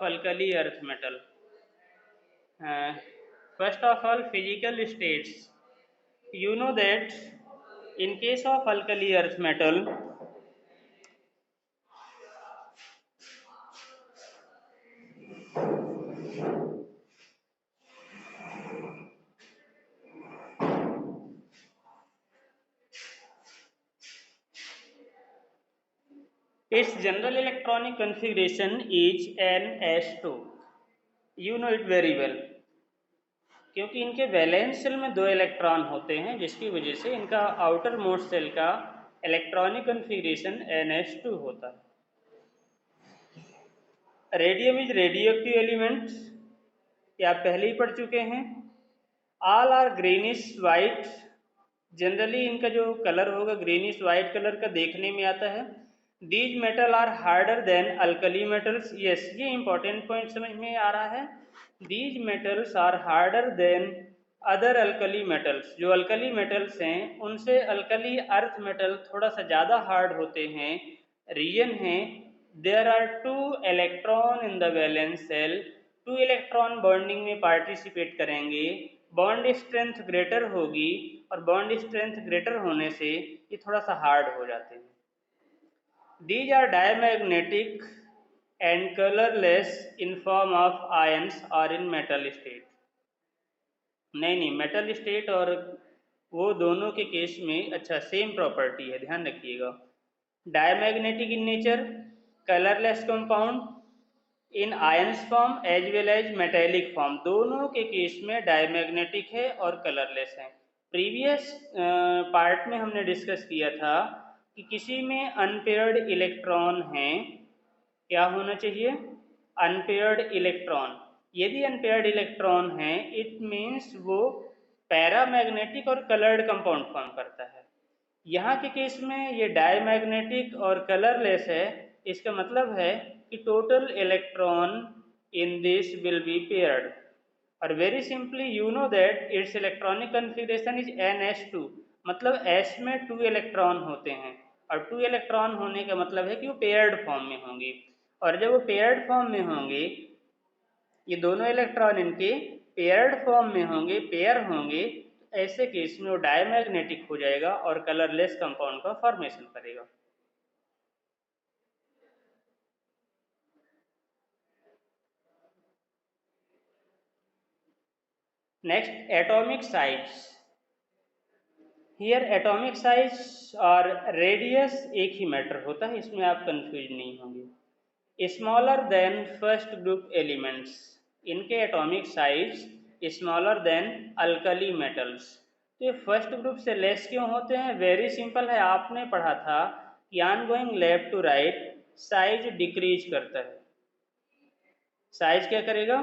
alkali earth metal. First of all, physical states. You know that in case of alkali earth metal, its general electronic configuration is Ns2. You know it very well. क्योंकि इनके valence shell में 2 electron होते हैं, जिसकी वजह से इनका outermost shell का इलेक्ट्रॉनिक कन्फिग्रेशन Ns2 होता है. Radium is radioactive element, ये आप पहले ही पढ़ चुके हैं. All are greenish white, generally इनका जो कलर होगा ग्रीनिश वाइट कलर का देखने में आता है. These metal are harder than alkali metals. Yes, ये इंपॉर्टेंट पॉइंट समझ में आ रहा है. These metals are harder than other alkali metals. जो अल्कली मेटल्स हैं उनसे अल्कली अर्थ मेटल थोड़ा सा ज़्यादा हार्ड होते हैं. रीजन है there are 2 electron in the valence shell. 2 electron bonding में पार्टिसिपेट करेंगे, बॉन्ड स्ट्रेंथ ग्रेटर होगी, और बॉन्ड स्ट्रेंथ ग्रेटर होने से ये थोड़ा सा हार्ड हो जाते हैं. These are diamagnetic and colorless in form of ions or in metal state. नहीं, मेटल स्टेट और वो दोनों के केस में अच्छा सेम प्रॉपर्टी है, ध्यान रखिएगा. Diamagnetic in nature, colourless compound in ions form as well as metallic form. दोनों के केस में डायमैग्नेटिक है और कलरलेस है. प्रीवियस पार्ट में हमने डिस्कस किया था कि किसी में अनपेयर्ड इलेक्ट्रॉन है, क्या होना चाहिए? Unpaired electron. यदि अनपेयर्ड इलेक्ट्रॉन है इट मीन्स वो पैरामैग्नेटिक और कलर्ड कंपाउंड फॉर्म करता है. यहाँ के केस में ये डायमैग्नेटिक और कलरलेस है. इसका मतलब है कि total electron in this will be paired. और very simply you know that its electronic configuration is Ns2. मतलब S में 2 इलेक्ट्रॉन होते हैं, और 2 इलेक्ट्रॉन होने का मतलब है कि वो पेयर्ड फॉर्म में होंगे. और जब वो पेयर्ड फॉर्म में होंगे, ये दोनों इलेक्ट्रॉन इनके पेयर्ड फॉर्म में होंगे, पेयर होंगे, तो ऐसे केस में वो डायमैग्नेटिक हो जाएगा और कलरलेस कंपाउंड का फॉर्मेशन करेगा. Next, atomic size. Here atomic size और रेडियस एक ही मैटर होता है, इसमें आप कंफ्यूज नहीं होंगे. Smaller than first group elements. इनके atomic size smaller than alkali metals. तो ये फर्स्ट ग्रुप से लेस क्यों होते हैं? वेरी सिंपल है, आपने पढ़ा था कि on going left to right size decrease करता है. साइज क्या करेगा?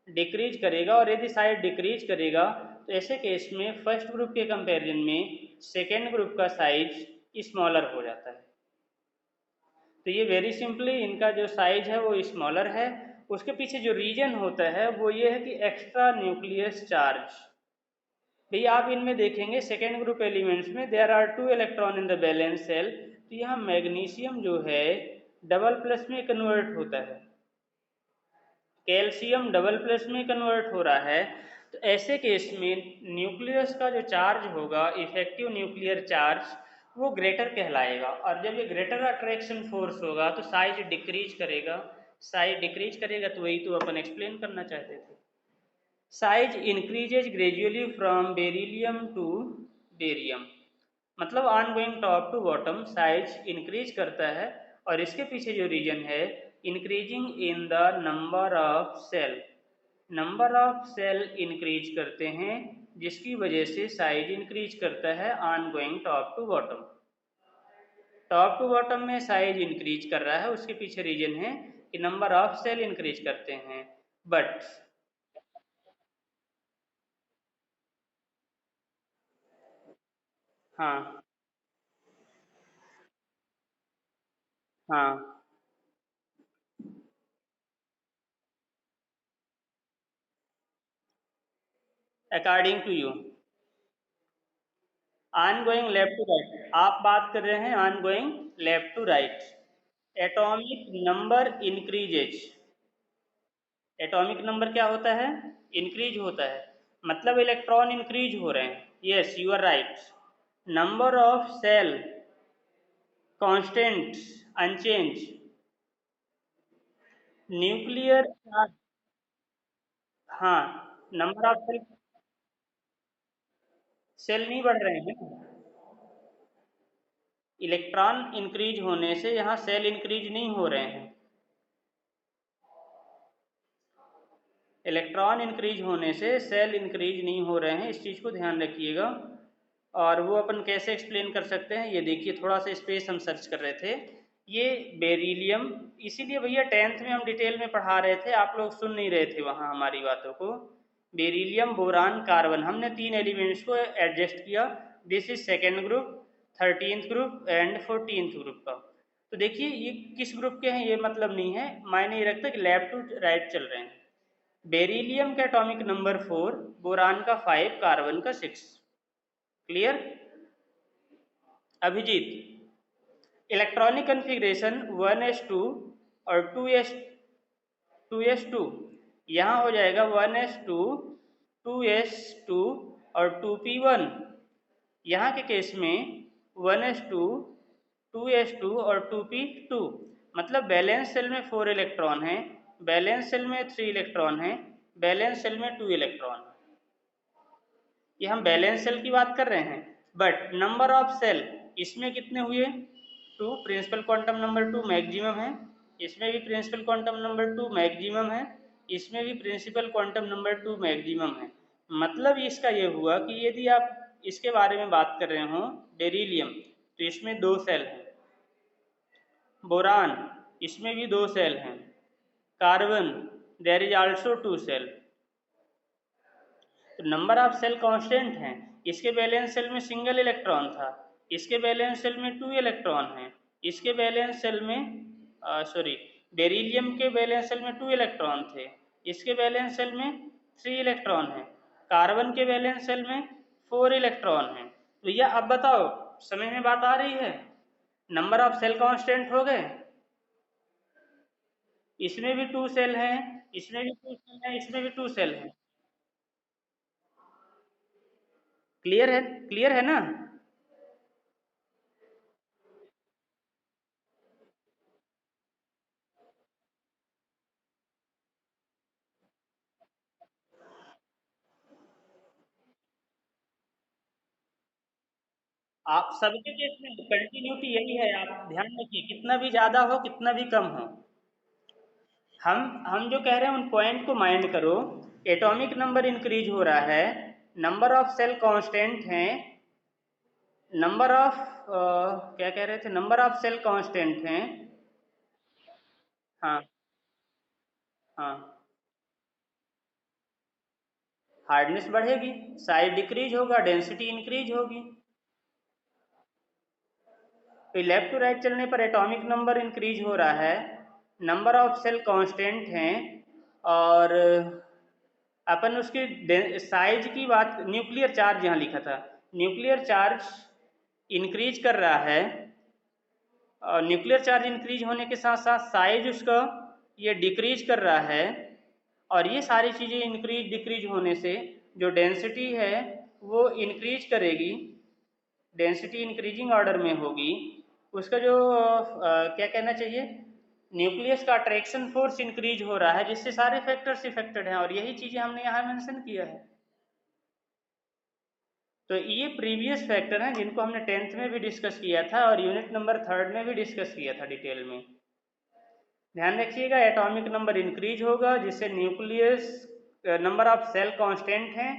डिक्रीज करेगा. और यदि साइज डिक्रीज करेगा तो ऐसे केस में फर्स्ट ग्रुप के कंपैरिजन में सेकेंड ग्रुप का साइज स्मॉलर हो जाता है. तो ये वेरी सिंपली इनका जो साइज है वो स्मॉलर है. उसके पीछे जो रीजन होता है वो ये है कि एक्स्ट्रा न्यूक्लियस चार्ज. भैया आप इनमें देखेंगे सेकेंड ग्रुप एलिमेंट्स में there are 2 electron in the valence shell. तो यहाँ मैग्नीशियम जो है डबल प्लस में कन्वर्ट होता है, कैल्शियम डबल प्लस में कन्वर्ट हो रहा है. तो ऐसे केस में न्यूक्लियस का जो चार्ज होगा, इफेक्टिव न्यूक्लियर चार्ज, वो ग्रेटर कहलाएगा. और जब ये ग्रेटर अट्रैक्शन फोर्स होगा तो साइज डिक्रीज करेगा. साइज डिक्रीज करेगा तो वही तो अपन एक्सप्लेन करना चाहते थे. Size increases gradually from beryllium to barium. मतलब on going top to bottom size increase करता है. और इसके पीछे जो रीजन है, increasing in the number of shell. Number of shell increase करते हैं, जिसकी वजह से साइज इंक्रीज करता है on going top to bottom. Top to bottom में साइज इंक्रीज कर रहा है, उसके पीछे रीजन है कि नंबर ऑफ सेल इंक्रीज करते हैं. बट हाँ हाँ according to you, on going left to right आप बात कर रहे हैं. On going left to right atomic number increases. Atomic number क्या होता है, इंक्रीज होता है, मतलब इलेक्ट्रॉन इंक्रीज हो रहे हैं। Yes you are right. Number of shell constant unchanged, nuclear, हाँ नंबर ऑफ सेल, सेल नहीं बढ़ रहे हैं, इलेक्ट्रॉन इंक्रीज होने से यहाँ सेल इंक्रीज नहीं हो रहे हैं, इलेक्ट्रॉन इंक्रीज होने से सेल इंक्रीज नहीं हो रहे हैं, इस चीज़ को ध्यान रखिएगा। और वो अपन कैसे एक्सप्लेन कर सकते हैं, ये देखिए थोड़ा सा स्पेस हम सर्च कर रहे थे, ये बेरिलियम, इसीलिए भैया 10th में हम डिटेल में पढ़ा रहे थे, आप लोग सुन नहीं रहे थे वहाँ हमारी बातों को। बेरिलियम, बोरान, कार्बन, हमने 3 एलिमेंट्स को एडजस्ट किया। This is second group, 13th group and 14th group का। तो देखिए ये किस ग्रुप के हैं ये मतलब नहीं है, मायने ये रखता है कि लेफ्ट टू राइट चल रहे हैं। बेरिलियम का एटॉमिक नंबर 4, बोरान का 5, कार्बन का 6। Clear? Abhijit, electronic configuration 1s2 और 2s2, यहाँ हो जाएगा 1s2, 2s2 और 2p1। यहाँ के केस में 1s2, 2s2 और 2p2, मतलब बैलेंस सेल में 4 इलेक्ट्रॉन हैं, बैलेंस सेल में 3 इलेक्ट्रॉन हैं, बैलेंस सेल में 2 इलेक्ट्रॉन। ये हम बैलेंस सेल की बात कर रहे हैं, बट नंबर ऑफ सेल इसमें कितने हुए, 2, प्रिंसिपल क्वांटम नंबर 2 मैक्सिमम है, इसमें भी प्रिंसिपल क्वांटम नंबर 2 मैक्सिमम है, इसमें भी प्रिंसिपल क्वांटम नंबर 2 मैक्सिमम है। मतलब इसका ये हुआ कि यदि आप इसके बारे में बात कर रहे हो बेरिलियम, तो इसमें 2 सेल हैं, बोरान इसमें भी 2 सेल हैं, carbon there is also 2 shell. तो नंबर ऑफ सेल कांस्टेंट हैं, इसके बैलेंस सेल में सिंगल इलेक्ट्रॉन था, इसके बैलेंस सेल में 2 इलेक्ट्रॉन हैं, इसके बैलेंस सेल में सॉरी बेरिलियम के बैलेंस सेल में 2 इलेक्ट्रॉन थे, इसके बैलेंस सेल में 3 इलेक्ट्रॉन हैं, कार्बन के बैलेंस सेल में 4 इलेक्ट्रॉन हैं। तो भैया अब बताओ समझ में बात आ रही है, नंबर ऑफ सेल कांस्टेंट हो गए, इसमें भी 2 सेल हैं, इसमें भी 2 सेल हैं, इसमें भी 2 सेल हैं। क्लियर है, क्लियर है ना? आप सबके केस में कंटिन्यूटी यही है, आप ध्यान रखिए, कितना भी ज़्यादा हो कितना भी कम हो, हम जो कह रहे हैं उन पॉइंट को माइंड करो। एटॉमिक नंबर इंक्रीज हो रहा है, नंबर ऑफ सेल कांस्टेंट हैं, नंबर ऑफ क्या कह रहे थे, नंबर ऑफ सेल कांस्टेंट हैं। हाँ हाँ, हार्डनेस बढ़ेगी, साइज डिक्रीज होगा, डेंसिटी इंक्रीज होगी। तो लेफ्ट टू राइट चलने पर एटॉमिक नंबर इंक्रीज हो रहा है, नंबर ऑफ सेल कांस्टेंट हैं, और अपन उसकी साइज की बात, न्यूक्लियर चार्ज यहाँ लिखा था, न्यूक्लियर चार्ज इंक्रीज कर रहा है, और न्यूक्लियर चार्ज इंक्रीज होने के साथ साथ साइज उसका ये डिक्रीज कर रहा है, और ये सारी चीज़ें इंक्रीज डिक्रीज होने से जो डेंसिटी है वो इंक्रीज करेगी, डेंसिटी इंक्रीजिंग ऑर्डर में होगी, उसका जो क्या कहना चाहिए, न्यूक्लियस का अट्रैक्शन फोर्स इंक्रीज हो रहा है, जिससे सारे फैक्टर्स इफेक्टेड हैं, और यही चीज़ें हमने यहाँ मेंशन किया है। तो ये प्रीवियस फैक्टर हैं जिनको हमने 10th में भी डिस्कस किया था और यूनिट नंबर 3rd में भी डिस्कस किया था डिटेल में। ध्यान रखिएगा, एटॉमिक नंबर इंक्रीज होगा जिससे nucleus number of shell constant हैं,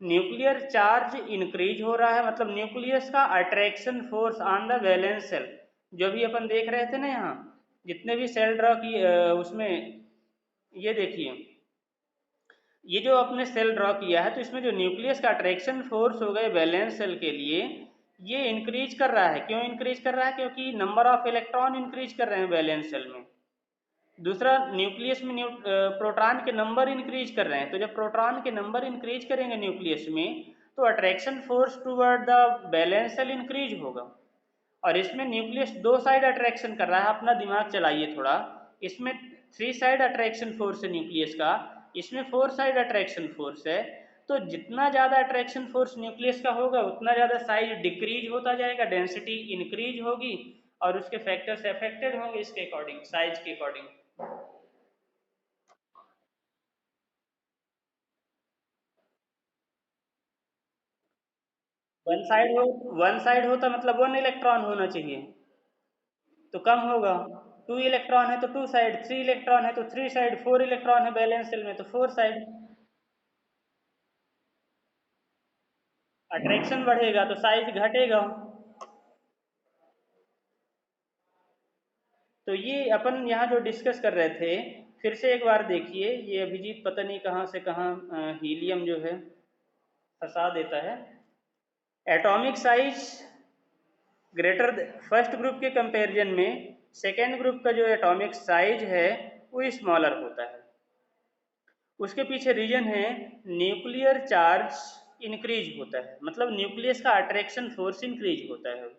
न्यूक्लियर चार्ज इंक्रीज हो रहा है, मतलब न्यूक्लियस का attraction force on the valence shell, जो भी अपन देख रहे थे ना यहाँ जितने भी सेल ड्रॉ की उसमें, ये देखिए ये जो अपने सेल ड्रॉ किया है, तो इसमें जो न्यूक्लियस का अट्रैक्शन फोर्स हो गए वैलेंस सेल के लिए, ये इंक्रीज कर रहा है। क्यों इंक्रीज कर रहा है? क्योंकि नंबर ऑफ इलेक्ट्रॉन इंक्रीज कर रहे हैं वैलेंस सेल में। दूसरा, न्यूक्लियस में प्रोटॉन के नंबर इंक्रीज कर रहे हैं, तो जब प्रोटॉन के नंबर इंक्रीज करेंगे न्यूक्लियस में, तो attraction force toward the valence cell increase होगा। और इसमें न्यूक्लियस दो साइड अट्रैक्शन कर रहा है, अपना दिमाग चलाइए थोड़ा, इसमें 3 साइड अट्रैक्शन फोर्स है न्यूक्लियस का, इसमें 4 साइड अट्रैक्शन फोर्स है। तो जितना ज़्यादा अट्रैक्शन फोर्स न्यूक्लियस का होगा उतना ज़्यादा साइज डिक्रीज होता जाएगा, डेंसिटी इंक्रीज होगी और उसके फैक्टर्स अफेक्टेड होंगे इसके अकॉर्डिंग, साइज के अकॉर्डिंग। वन साइड होता मतलब 1 इलेक्ट्रॉन होना चाहिए, तो कम होगा। 2 इलेक्ट्रॉन है तो 2 साइड, 3 इलेक्ट्रॉन है तो 3 साइड, 4 इलेक्ट्रॉन है बैलेंस सेल में तो 4 साइड। अट्रैक्शन बढ़ेगा तो साइज घटेगा। तो ये अपन यहाँ जो डिस्कस कर रहे थे, फिर से एक बार देखिए, ये अभिजीत पता नहीं कहाँ से कहाँ हीलियम जो है फंसा देता है। Atomic size greater first group के कंपैरिजन में सेकेंड ग्रुप का जो एटॉमिक साइज है वो स्मॉलर होता है। उसके पीछे रीजन है न्यूक्लियर चार्ज इंक्रीज होता है, मतलब न्यूक्लियस का अट्रैक्शन फोर्स इंक्रीज होता है।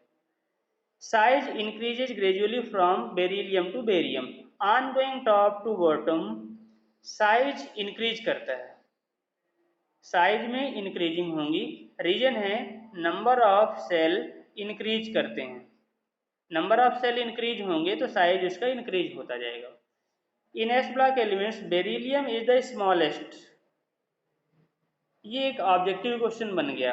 Size increases gradually from beryllium to barium, on going top to bottom size increase करता है, साइज में इंक्रीजिंग होंगी। रीजन है नंबर ऑफ सेल इंक्रीज करते हैं, नंबर ऑफ सेल इंक्रीज होंगे तो साइज उसका इंक्रीज होता जाएगा। In S block elements beryllium is the smallest, ये एक ऑब्जेक्टिव क्वेश्चन बन गया।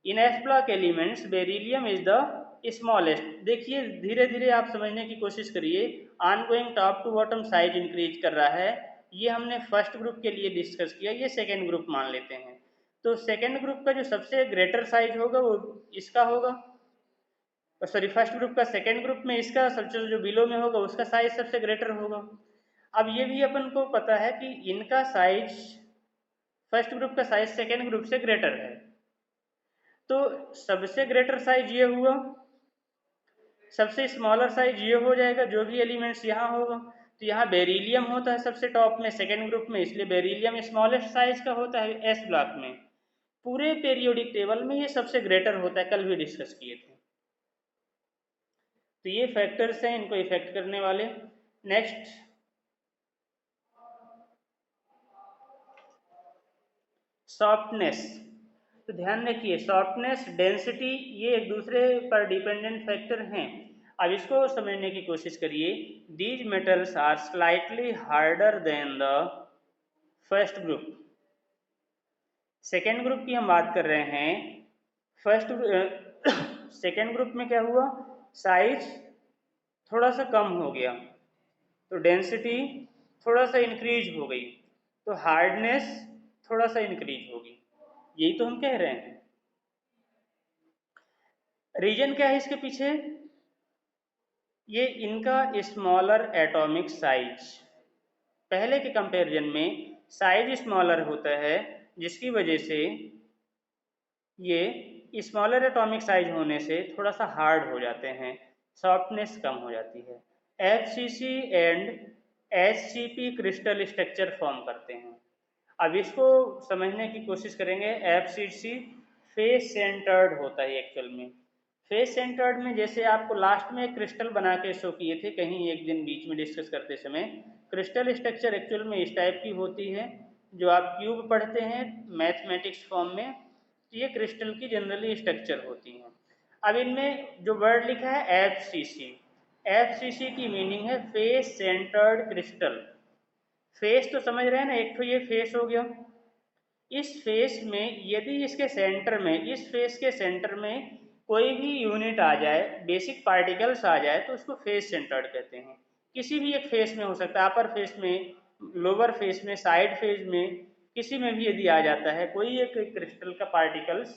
In S block elements beryllium is the smallest. देखिए धीरे धीरे आप समझने की कोशिश करिए, on going top to bottom size increase कर रहा है, ये हमने फर्स्ट ग्रुप के लिए डिस्कस किया, ये सेकेंड ग्रुप मान लेते हैं। तो सेकेंड ग्रुप का जो सबसे ग्रेटर साइज होगा वो इसका होगा, सॉरी फर्स्ट ग्रुप का सेकेंड ग्रुप में इसका सबसे जो बिलो में होगा उसका साइज सबसे ग्रेटर होगा। अब ये भी अपन को पता है कि इनका साइज, फर्स्ट ग्रुप का साइज सेकेंड ग्रुप से ग्रेटर है, तो सबसे ग्रेटर साइज ये हुआ, सबसे स्मॉलर साइज ये हो जाएगा, जो भी एलिमेंट्स यहाँ होगा। तो यहाँ बेरिलियम होता है सबसे टॉप में सेकेंड ग्रुप में, इसलिए बेरिलियम स्मॉलेस्ट साइज का होता है एस ब्लॉक में। पूरे पेरियोडिक टेबल में ये सबसे ग्रेटर होता है, कल भी डिस्कस किए थे। तो ये फैक्टर्स हैं इनको इफेक्ट करने वाले। नेक्स्ट सॉफ्टनेस, तो ध्यान रखिए सॉफ्टनेस डेंसिटी ये एक दूसरे पर डिपेंडेंट फैक्टर हैं। अब इसको समझने की कोशिश करिए। These metals are slightly harder than the first group, second group की हम बात कर रहे हैं। फर्स्ट सेकेंड ग्रुप में क्या हुआ, साइज थोड़ा सा कम हो गया तो डेंसिटी थोड़ा सा इंक्रीज हो गई, तो हार्डनेस थोड़ा सा इंक्रीज होगी, यही तो हम कह रहे हैं। रीजन क्या है इसके पीछे, ये इनका स्मॉलर एटॉमिक साइज, पहले के कंपैरिजन में साइज स्मॉलर होता है, जिसकी वजह से ये स्मॉलर एटॉमिक साइज होने से थोड़ा सा हार्ड हो जाते हैं, सॉफ्टनेस कम हो जाती है। FCC and HCP crystal structure form करते हैं। अब इसको समझने की कोशिश करेंगे। FCC फेस सेंटर्ड होता है एक्चुअल में। फेस सेंटर्ड में जैसे आपको लास्ट में एक क्रिस्टल बना के शो किए थे कहीं एक दिन बीच में डिस्कस करते समय, क्रिस्टल स्ट्रक्चर एक्चुअल में इस टाइप की होती है, जो आप क्यूब पढ़ते हैं मैथमेटिक्स फॉर्म में, तो ये क्रिस्टल की जनरली स्ट्रक्चर होती हैं। अब इनमें जो वर्ड लिखा है FCC, FCC की मीनिंग है फेस सेंटर्ड क्रिस्टल। फेस तो समझ रहे हैं ना, एक तो ये फेस हो गया, इस फेस में यदि इसके सेंटर में, इस फेस के सेंटर में कोई भी यूनिट आ जाए, बेसिक पार्टिकल्स आ जाए, तो उसको फेस सेंटर्ड कहते हैं। किसी भी एक फेस में हो सकता है, अपर फेस में, लोअर फेस में, साइड फेस में, किसी में भी यदि आ जाता है कोई एक क्रिस्टल का पार्टिकल्स,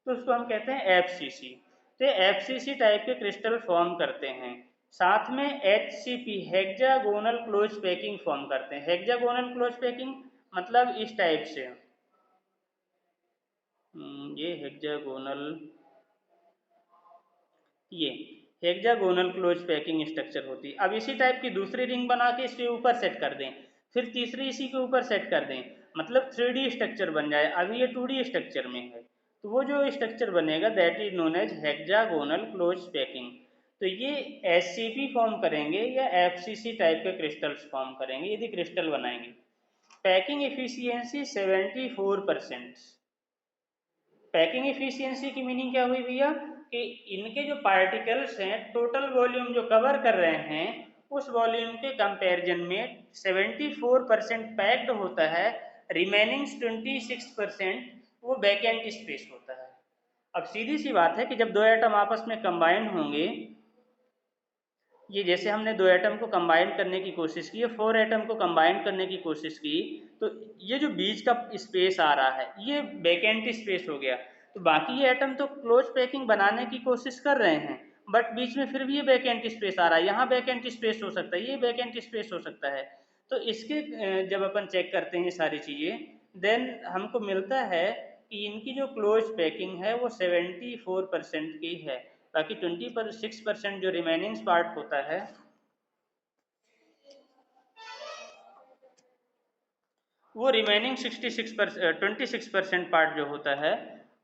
तो उसको हम कहते हैं FCC। तो FCC टाइप के क्रिस्टल फॉर्म करते हैं। साथ में HCP hexagonal close packing form करते हैं। हेक्सागोनल क्लोज पैकिंग मतलब इस टाइप से, ये हेक्सागोनल, ये हेक्सागोनल क्लोज पैकिंग स्ट्रक्चर होती है। अब इसी टाइप की दूसरी रिंग बना के इसके ऊपर सेट कर दें, फिर तीसरी इसी के ऊपर सेट कर दें, मतलब 3D स्ट्रक्चर बन जाए। अभी ये 2D स्ट्रक्चर में है, तो वो जो स्ट्रक्चर बनेगा that is known as hexagonal close packing. तो ये SCP फॉर्म करेंगे या FCC टाइप के क्रिस्टल्स फॉर्म करेंगे यदि क्रिस्टल बनाएंगे। Packing efficiency 74%। पैकिंग एफिशिएंसी की मीनिंग क्या हुई भैया कि इनके जो पार्टिकल्स हैं टोटल वॉल्यूम जो कवर कर रहे हैं उस वॉल्यूम के कंपैरिजन में 74% पैक्ड होता है, रिमेनिंग 26% वो वैकेंट स्पेस होता है। अब सीधी सी बात है कि जब दो एटम आपस में कंबाइन होंगे, ये जैसे हमने दो एटम को कंबाइन करने की कोशिश की, 4 एटम को कंबाइन करने की कोशिश की, तो ये जो बीच का स्पेस आ रहा है ये वैकेंट स्पेस हो गया। तो बाकी ये एटम तो क्लोज पैकिंग बनाने की कोशिश कर रहे हैं, बट बीच में फिर भी ये वैकेंट स्पेस आ रहा है, यहाँ वैकेंट स्पेस हो सकता है, ये वैकेंट स्पेस हो सकता है। तो इसके जब अपन चेक करते हैं सारी चीज़ें, देन हमको मिलता है कि इनकी जो क्लोज पैकिंग है वो 74% की है, बाकी 26% जो रिमेनिंग पार्ट होता है वो रिमेनिंग 26% पार्ट जो होता है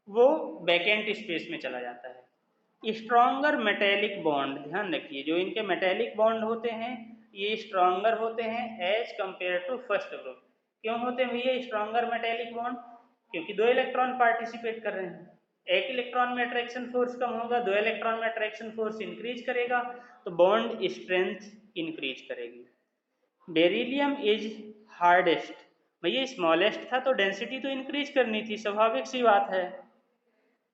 वो वैकेंट स्पेस में चला जाता है। स्ट्रॉन्गर मेटेलिक बॉन्ड, ध्यान रखिए जो इनके मेटेलिक बॉन्ड होते हैं ये स्ट्रॉन्गर होते हैं as compare to first group. क्यों होते हैं भैया स्ट्रॉन्गर मेटेलिक बॉन्ड? क्योंकि दो इलेक्ट्रॉन पार्टिसिपेट कर रहे हैं, एक इलेक्ट्रॉन में अट्रैक्शन फोर्स कम होगा, दो इलेक्ट्रॉन में अट्रैक्शन फोर्स इंक्रीज करेगा, तो बॉन्ड स्ट्रेंथ इंक्रीज करेगी। बेरिलियम इज हार्डेस्ट, भैया स्मॉलेस्ट था तो डेंसिटी तो इंक्रीज करनी थी, स्वाभाविक सी बात है।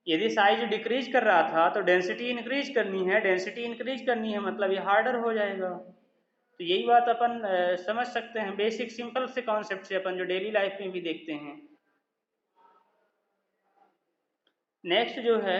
यदि साइज डिक्रीज कर रहा था तो डेंसिटी इंक्रीज करनी है, डेंसिटी इंक्रीज करनी है मतलब ये हार्डर हो जाएगा। तो यही बात अपन समझ सकते हैं, बेसिक सिंपल से कॉन्सेप्ट से अपन जो डेली लाइफ में भी देखते हैं। नेक्स्ट जो है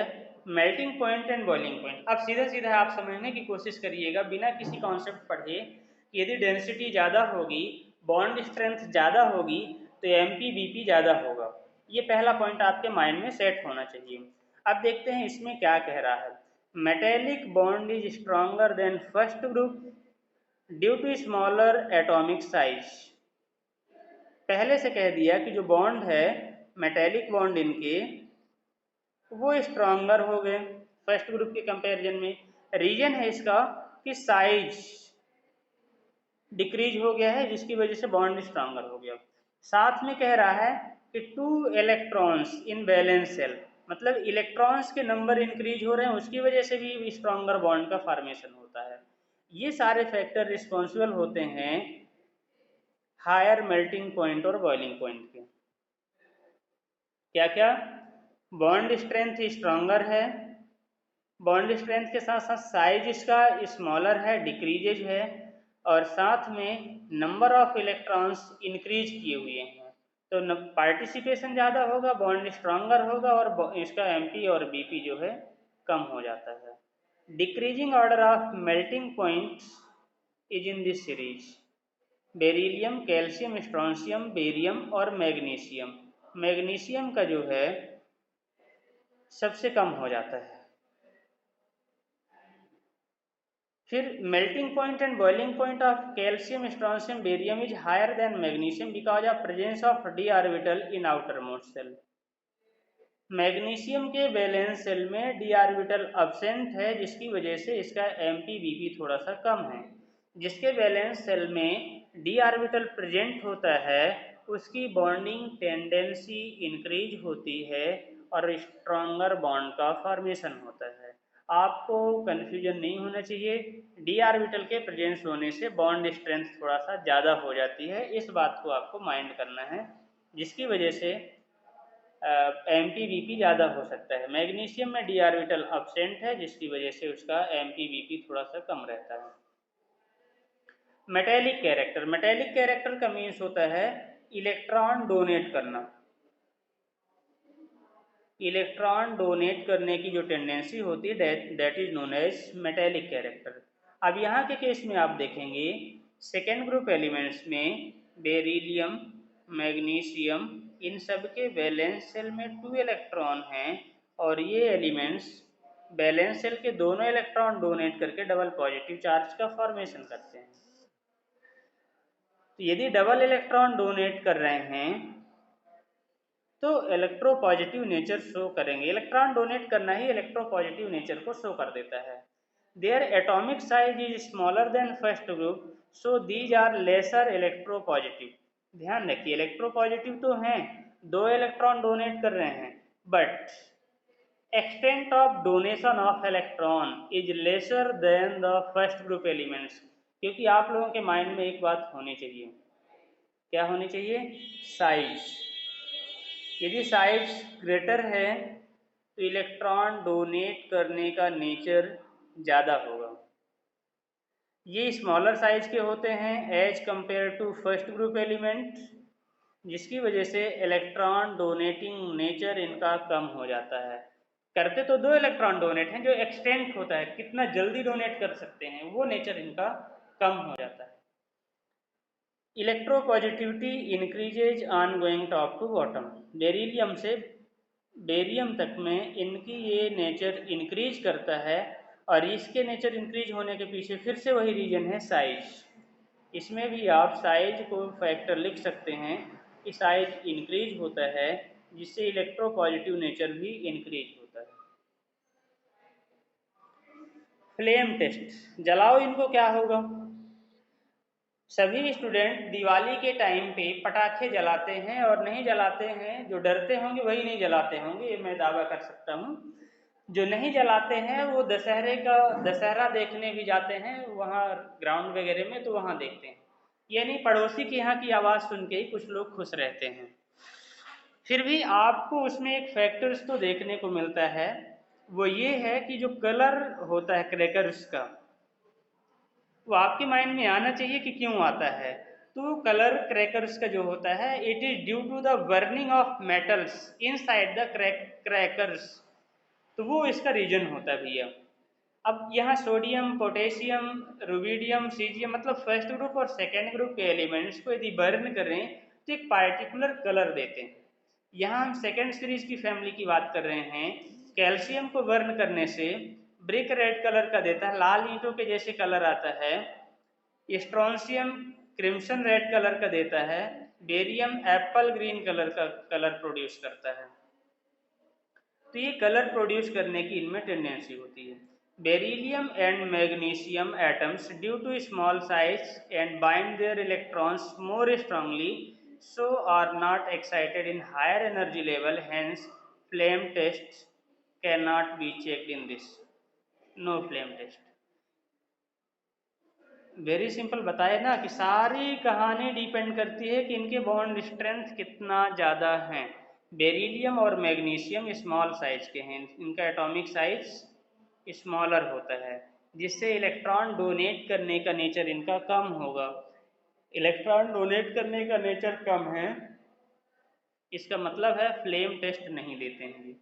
melting point and boiling point. अब सीधा सीधा आप समझने की कोशिश करिएगा बिना किसी कॉन्सेप्ट पढ़े कि यदि डेंसिटी ज़्यादा होगी, बॉन्ड स्ट्रेंथ ज़्यादा होगी तो MPBP ज़्यादा होगा। ये पहला पॉइंट आपके माइंड में सेट होना चाहिए। अब देखते हैं इसमें क्या कह रहा है। Metallic bond is stronger than first group due to smaller atomic size. पहले से कह दिया कि जो बॉन्ड है मेटेलिक बॉन्ड इनके वो स्ट्रॉन्गर हो गए फर्स्ट ग्रुप के कंपैरिजन में। रीजन है इसका कि साइज डिक्रीज हो गया है जिसकी वजह से बॉन्ड स्ट्रॉन्गर हो गया। साथ में कह रहा है कि 2 इलेक्ट्रॉन्स इन वैलेंस शेल, मतलब इलेक्ट्रॉन्स के नंबर इंक्रीज हो रहे हैं उसकी वजह से भी स्ट्रॉन्गर बॉन्ड का फॉर्मेशन होता है। ये सारे फैक्टर रिस्पॉन्सिबल होते हैं हायर मेल्टिंग पॉइंट और बॉइलिंग पॉइंट के। क्या क्या? बॉन्ड स्ट्रेंथ स्ट्रॉन्गर है, बॉन्ड स्ट्रेंथ के साथ साथ साइज इसका स्मॉलर है, डिक्रीजेज है, और साथ में नंबर ऑफ इलेक्ट्रॉन्स इंक्रीज किए हुए हैं। तो पार्टिसिपेशन ज़्यादा होगा, बॉन्ड स्ट्रॉन्गर होगा और इसका MP और BP जो है कम हो जाता है। Decreasing order of melting points is in this series beryllium, calcium, strontium, barium और मैग्नीशियम। मैग्नीशियम का जो है सबसे कम हो जाता है। फिर melting point and boiling point of calcium, strontium, barium is higher than magnesium because of presence of d orbital in outermost shell. Magnesium के वैलेंस सेल में d ऑर्बिटल अब्सेंट है जिसकी वजह से इसका MPBP थोड़ा सा कम है। जिसके वैलेंस सेल में d ऑर्बिटल प्रेजेंट होता है उसकी बॉन्डिंग टेंडेंसी इंक्रीज होती है और स्ट्रॉन्गर बॉन्ड का फॉर्मेशन होता है। आपको कन्फ्यूजन नहीं होना चाहिए, d ऑर्बिटल के प्रेजेंस होने से बॉन्ड स्ट्रेंथ थोड़ा सा ज़्यादा हो जाती है, इस बात को आपको माइंड करना है, जिसकी वजह से MPBP ज़्यादा हो सकता है। मैग्नीशियम में d ऑर्बिटल अब्सेंट है जिसकी वजह से उसका MPBP थोड़ा सा कम रहता है। मेटेलिक कैरेक्टर, मेटेलिक कैरेक्टर का मीन्स होता है इलेक्ट्रॉन डोनेट करना। इलेक्ट्रॉन डोनेट करने की जो टेंडेंसी होती है that is known as metallic character. अब यहाँ के केस में आप देखेंगे सेकेंड ग्रुप एलिमेंट्स में बेरिलियम, मैग्नीशियम, इन सब के वैलेंस सेल में 2 इलेक्ट्रॉन हैं और ये एलिमेंट्स वैलेंस सेल के दोनों इलेक्ट्रॉन डोनेट करके डबल पॉजिटिव चार्ज का फॉर्मेशन करते हैं। तो यदि डबल इलेक्ट्रॉन डोनेट कर रहे हैं तो इलेक्ट्रोपॉजिटिव नेचर शो करेंगे। इलेक्ट्रॉन डोनेट करना ही इलेक्ट्रोपॉजिटिव नेचर को शो कर देता है। Their atomic size is smaller than first group, so these are lesser electropositive. ध्यान रखिए, इलेक्ट्रोपॉजिटिव तो हैं, 2 इलेक्ट्रॉन डोनेट कर रहे हैं, but extent of donation of electron is lesser than the first group elements। क्योंकि आप लोगों के माइंड में एक बात होनी चाहिए, क्या होनी चाहिए? साइज। यदि साइज ग्रेटर है तो इलेक्ट्रॉन डोनेट करने का नेचर ज़्यादा होगा। ये स्मॉलर साइज के होते हैं as compare to first group element, जिसकी वजह से इलेक्ट्रॉन डोनेटिंग नेचर इनका कम हो जाता है। करते तो 2 इलेक्ट्रॉन डोनेट हैं, जो एक्सटेंट होता है, कितना जल्दी डोनेट कर सकते हैं, वो नेचर इनका कम हो जाता है। Electropositivity increases on going top to bottom. Beryllium से बेरियम तक में इनकी ये नेचर इंक्रीज करता है, और इसके नेचर इंक्रीज होने के पीछे फिर से वही रीजन है, साइज। इसमें भी आप साइज को फैक्टर लिख सकते हैं कि साइज इंक्रीज होता है, जिससे इलेक्ट्रोपॉजिटिव नेचर भी इंक्रीज होता है। फ्लेम टेस्ट, जलाओ इनको, क्या होगा? सभी स्टूडेंट दिवाली के टाइम पे पटाखे जलाते हैं, और नहीं जलाते हैं, जो डरते होंगे वही नहीं जलाते होंगे, ये मैं दावा कर सकता हूँ। जो नहीं जलाते हैं वो दशहरा देखने भी जाते हैं वहाँ ग्राउंड वगैरह में, तो वहाँ देखते हैं। यानी पड़ोसी के यहाँ की आवाज़ सुन के ही कुछ लोग खुश रहते हैं। फिर भी आपको उसमें एक फैक्टर्स तो देखने को मिलता है, वो ये है कि जो कलर होता है क्रैकर्स का, वो आपके माइंड में आना चाहिए कि क्यों आता है। तो कलर क्रैकर्स का जो होता है, it is due to the burning of metals inside the crackers. तो वो इसका रीजन होता है भैया। अब यहाँ सोडियम, पोटेशियम, रुबिडियम, सीजियम, मतलब फर्स्ट ग्रुप और सेकेंड ग्रुप के एलिमेंट्स को यदि बर्न करें तो एक पार्टिकुलर कलर देते हैं। यहाँ हम सेकेंड सीरीज की फैमिली की बात कर रहे हैं। कैल्शियम को बर्न करने से ब्रिक रेड कलर का देता है, लाल ईंटों के जैसे कलर आता है। स्ट्रॉन्शियम क्रिम्सन रेड कलर का देता है। बेरियम एप्पल ग्रीन कलर का कलर प्रोड्यूस करता है। तो ये कलर प्रोड्यूस करने की इनमें टेंडेंसी होती है। Beryllium and magnesium atoms due to small size and bind their electrons more strongly, so are not excited in higher energy level, hence flame tests cannot be checked in this। no flame test। Very simple बताए ना कि सारी कहानी depend करती है कि इनके bond strength कितना ज़्यादा है। बेरिलियम और मैग्नीशियम स्मॉल साइज के हैं, इनका एटॉमिक साइज स्मॉलर होता है, जिससे इलेक्ट्रॉन डोनेट करने का नेचर इनका कम होगा। इलेक्ट्रॉन डोनेट करने का नेचर कम है, इसका मतलब है फ्लेम टेस्ट नहीं देते हैं ये।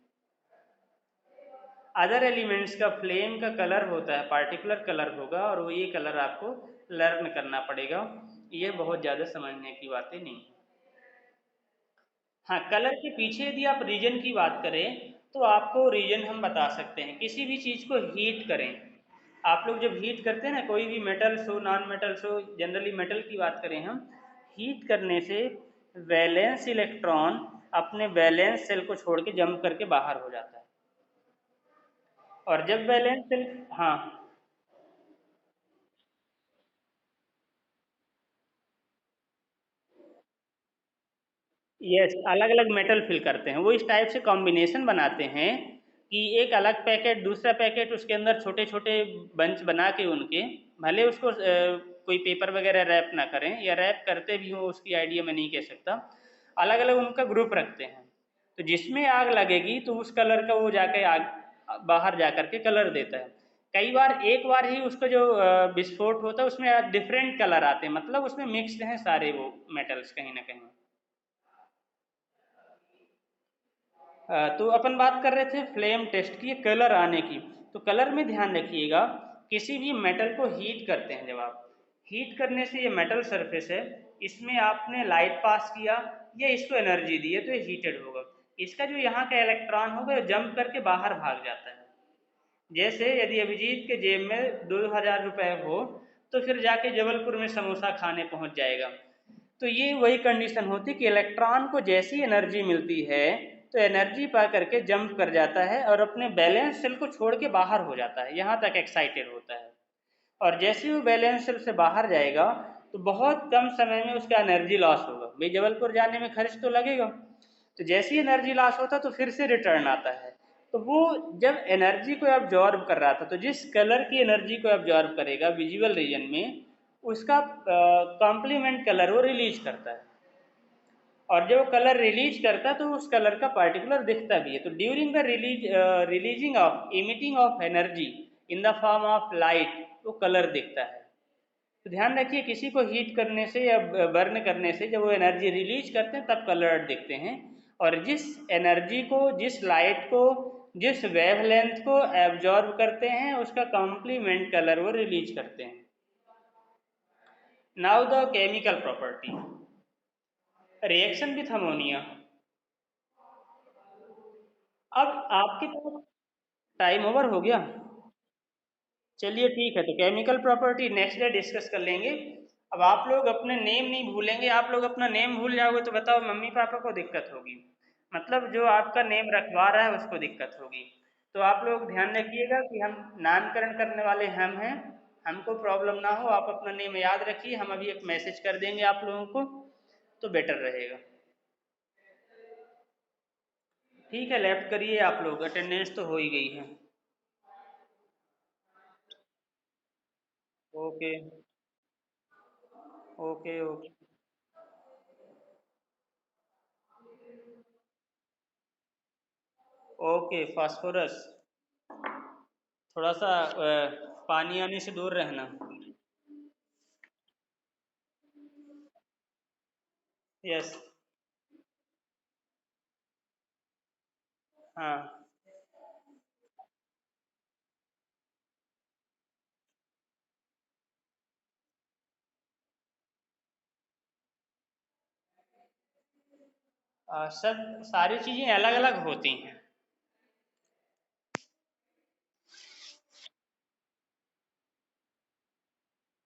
अदर एलिमेंट्स का फ्लेम का कलर होता है, पार्टिकुलर कलर होगा, और वो ये कलर आपको लर्न करना पड़ेगा। ये बहुत ज़्यादा समझने की बातें नहीं। हाँ, कलर के पीछे यदि आप रीजन की बात करें तो आपको रीजन हम बता सकते हैं। किसी भी चीज़ को हीट करें, आप लोग जब हीट करते हैं ना, कोई भी मेटल्स हो, नॉन मेटल्स हो, जनरली मेटल की बात करें हम, हीट करने से वैलेंस इलेक्ट्रॉन अपने वैलेंस सेल को छोड़ के जंप करके बाहर हो जाता है। और जब वैलेंस सेल, हाँ, यस, अलग अलग मेटल फिल करते हैं। वो इस टाइप से कॉम्बिनेशन बनाते हैं कि एक अलग पैकेट, दूसरा पैकेट, उसके अंदर छोटे छोटे बंच बना के उनके, भले उसको कोई पेपर वगैरह रैप ना करें, या रैप करते भी हो उसकी आइडिया मैं नहीं कह सकता, अलग अलग उनका ग्रुप रखते हैं। तो जिसमें आग लगेगी तो उस कलर का वो जाके आग बाहर जा कर के कलर देता है। कई बार एक बार ही उसका जो विस्फोट होता है उसमें डिफरेंट कलर आते हैं, मतलब उसमें मिक्स्ड हैं सारे वो मेटल्स कहीं ना कहीं। तो अपन बात कर रहे थे फ्लेम टेस्ट की, कलर आने की। तो कलर में ध्यान रखिएगा, किसी भी मेटल को हीट करते हैं, जब आप हीट करने से ये मेटल सरफेस है, इसमें आपने लाइट पास किया या इसको एनर्जी दी है तो ये हीटेड होगा। इसका जो यहाँ का इलेक्ट्रॉन होगा जंप करके बाहर भाग जाता है। जैसे यदि अभिजीत के जेब में 2000 रुपये हो तो फिर जाके जबलपुर में समोसा खाने पहुंच जाएगा। तो ये वही कंडीशन होती कि इलेक्ट्रॉन को जैसी एनर्जी मिलती है तो एनर्जी पा करके जंप कर जाता है और अपने बैलेंस सेल को छोड़ के बाहर हो जाता है, यहाँ तक एक्साइटेड होता है। और जैसे ही वो बैलेंस सेल से बाहर जाएगा तो बहुत कम समय में उसका एनर्जी लॉस होगा। भाई जबलपुर जाने में खर्च तो लगेगा, तो जैसे ही एनर्जी लॉस होता तो फिर से रिटर्न आता है। तो वो जब एनर्जी को एब्जॉर्ब कर रहा था, तो जिस कलर की एनर्जी को एब्जॉर्ब करेगा विजुअल रीजन में, उसका कॉम्प्लीमेंट कलर वो रिलीज करता है। और जब वो कलर रिलीज करता है तो उस कलर का पार्टिकुलर दिखता भी है। तो during the releasing of emitting of energy in the form of light वो कलर दिखता है। तो ध्यान रखिए, किसी को हीट करने से या बर्न करने से जब वो एनर्जी रिलीज करते हैं तब कलर दिखते हैं। और जिस एनर्जी को, जिस लाइट को, जिस वेवलेंथ को एब्जॉर्ब करते हैं उसका कॉम्प्लीमेंट कलर वो रिलीज करते हैं। Now the chemical property, reaction with ammonia. अब आपके पास टाइम ओवर हो गया। चलिए ठीक है, तो chemical property next day discuss कर लेंगे। अब आप लोग अपने नेम नहीं भूलेंगे। आप लोग अपना नेम भूल जाओगे तो बताओ, मम्मी पापा को दिक्कत होगी, मतलब जो आपका नेम रखवा रहा है उसको दिक्कत होगी। तो आप लोग ध्यान रखिएगा कि हम नामकरण करने वाले हम हैं, हमको प्रॉब्लम ना हो। आप अपना नेम याद रखिए, हम अभी एक मैसेज कर देंगे आप लोगों को, तो बेटर रहेगा। ठीक है, लेफ्ट करिए आप लोग, अटेंडेंस तो हो ही गई है। Okay okay okay. Okay, phosphorus, थोड़ा सा पानी आने से दूर रहना। यस। हाँ। सब सारी चीज़ें अलग अलग होती हैं।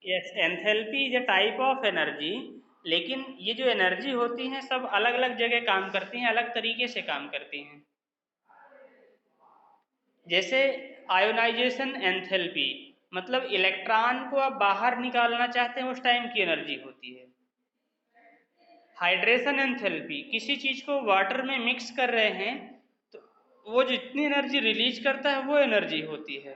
Yes, enthalpy is a type of energy, लेकिन ये जो एनर्जी होती हैं सब अलग अलग जगह काम करती हैं, अलग तरीके से काम करती हैं। जैसे आयोनाइजेशन एंथैल्पी, मतलब इलेक्ट्रॉन को आप बाहर निकालना चाहते हैं उस टाइम की एनर्जी होती है। हाइड्रेशन एंथैल्पी, किसी चीज़ को वाटर में मिक्स कर रहे हैं तो वो जितनी एनर्जी रिलीज करता है वो एनर्जी होती है।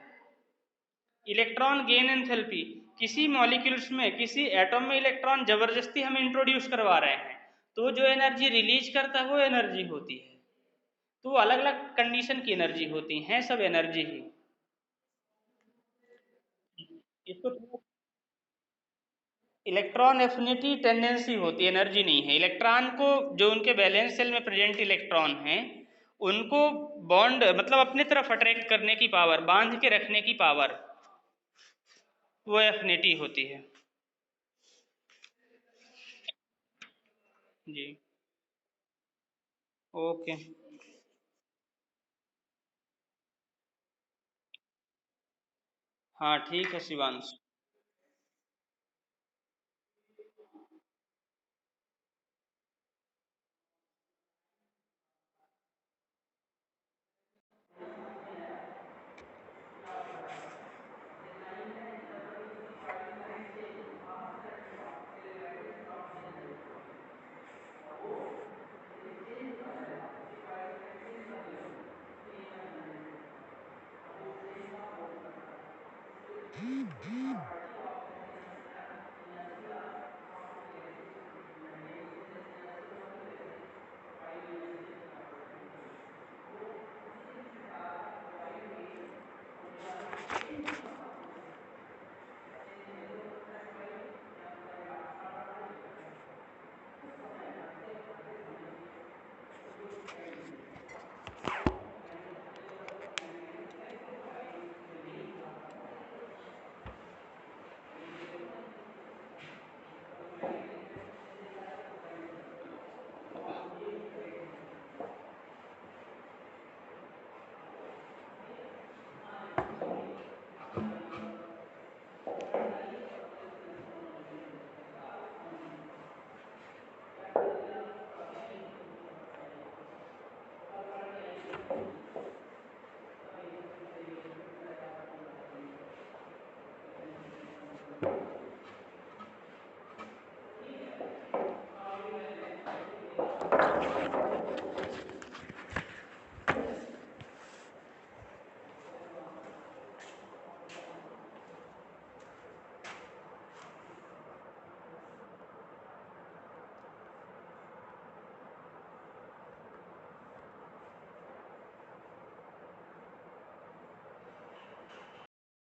इलेक्ट्रॉन गेन एंथैल्पी, किसी मॉलिक्यूल्स में, किसी एटॉम में इलेक्ट्रॉन जबरदस्ती हम इंट्रोड्यूस करवा रहे हैं तो जो एनर्जी रिलीज करता है वो एनर्जी होती है। तो वो अलग अलग कंडीशन की एनर्जी होती हैं, सब एनर्जी ही। इसको इलेक्ट्रॉन एफिनिटी टेंडेंसी होती है, एनर्जी नहीं है। इलेक्ट्रॉन को, जो उनके वैलेंस सेल में प्रेजेंट इलेक्ट्रॉन हैं, उनको बॉन्ड मतलब अपने तरफ अट्रैक्ट करने की पावर, बांध के रखने की पावर, वो एफिनिटी होती है। जी। ओके। हाँ ठीक है शिवांश।